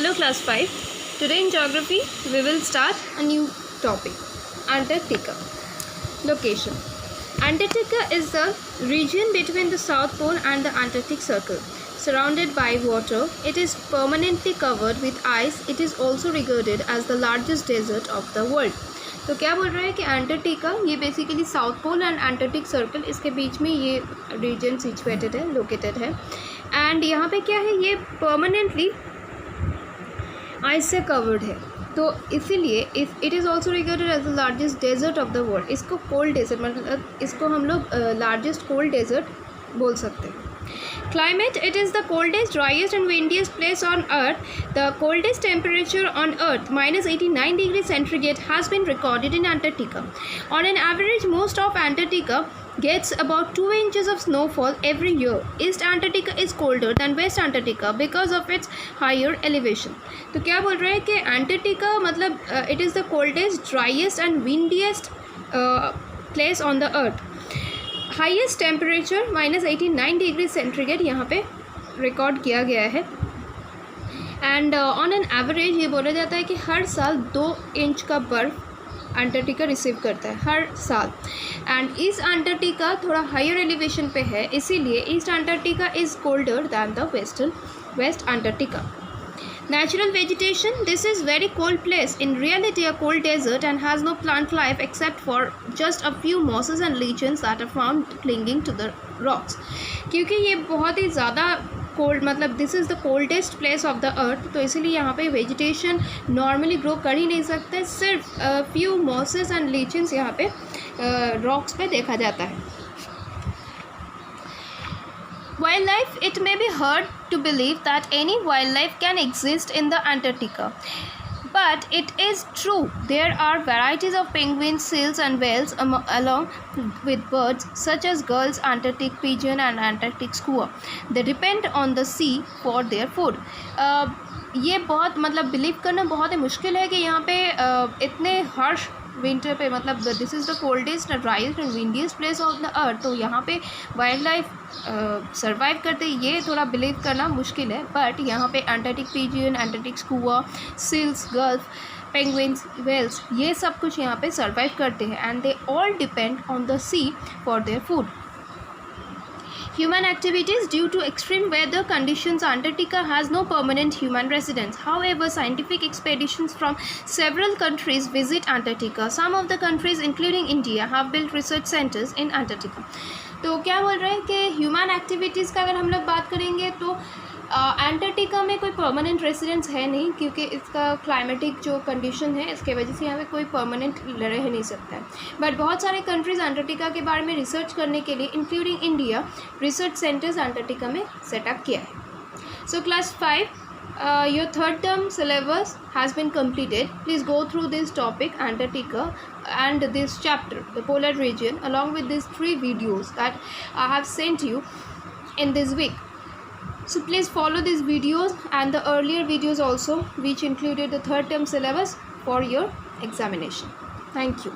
Hello class 5. Today in geography we will start a new topic, Antarctica. Location. Antarctica is the region between the South Pole and the Antarctic Circle. Surrounded by water, it is permanently covered with ice. It is also regarded as the largest desert of the world. तो क्या बोल रहा है कि Antarctica ये basically south pole and Antarctic circle इसके बीच में ये रीजन सिचुएटेड है, लोकेटेड है. एंड यहाँ पे क्या है, ये परमानेंटली आइस से कवर्ड है. तो इसीलिए it is also regarded as the largest desert of the world. इसको कोल्ड डेजर्ट मतलब इसको हम लोग लार्जेस्ट कोल्ड डेजर्ट बोल सकते हैं. Climate, it is the coldest, driest and windiest place on earth. The coldest temperature on earth, -89 degrees centigrade, has been recorded in Antarctica. On an average, most of Antarctica gets about 2 inches of snowfall every year. East Antarctica is colder than West Antarctica because of its higher elevation. तो क्या बोल रहे हैं कि Antarctica मतलब it is the coldest, driest and windiest place on the earth. Highest temperature -89 degree centigrade यहाँ पे record किया गया है. एंड ऑन एन एवरेज ये बोला जाता है कि हर साल 2 इंच का बर्फ़ अंटार्कटिका रिसीव करता है हर साल. एंड ईस्ट अंटार्कटिका थोड़ा हायर एलिवेशन पे है, इसीलिए east Antarctica is colder than the west Antarctica. Natural vegetation, this is very cold place, in reality a cold desert, and has no plant life except for just a few mosses and lichens that are found clinging to the rocks. क्योंकि ये बहुत ही ज़्यादा cold मतलब this is the coldest place of the earth, तो इसीलिए यहाँ पे vegetation normally grow कर ही नहीं सकते. सिर्फ फ्यू मॉसेस एंड लीचन्स यहाँ पे रॉक्स पे देखा जाता है. Wildlife, it may be hard to believe that any wildlife can exist in the Antarctica, but it is true. There are varieties of penguins, seals and whales along with birds such as Gulls, Antarctic pigeon and Antarctic skua. They depend on the sea for their food. ये बहुत मतलब believe करना बहुत ही मुश्किल है कि यहाँ पे इतने हार्श विंटर पे मतलब this is the coldest driest and windiest place of the earth, तो यहाँ पे वाइल्ड लाइफ सर्वाइव करते ये थोड़ा बिलीव करना मुश्किल है. बट यहाँ पे Antarctic pigeon, Antarctic skua, seals, gulf, penguins, whales ये सब कुछ यहाँ पे सर्वाइव करते हैं. And they all depend on the sea for their food. Human activities. Due to extreme weather conditions, Antarctica has no permanent human residence. However, scientific expeditions from several countries visit Antarctica. Some of the countries, including India, have built research centers in Antarctica. तो क्या बोल रहे हैं कि human activities का अगर हम लोग बात करेंगे तो अंटार्कटिका में कोई परमानेंट रेसिडेंस है नहीं, क्योंकि इसका क्लाइमेटिक जो कंडीशन है इसके वजह से यहाँ पे कोई परमानेंट रह नहीं सकता है. बट बहुत सारे कंट्रीज़ अंटार्कटिका के बारे में रिसर्च करने के लिए including India research centres Antarctica में सेटअप किया है. So class 5, your third term syllabus has been completed. Please go through this topic Antarctica and this chapter, the polar region, along with these 3 videos that I have sent you in this week. So please follow these videos and the earlier videos also, which included the third term syllabus for your examination. Thank you.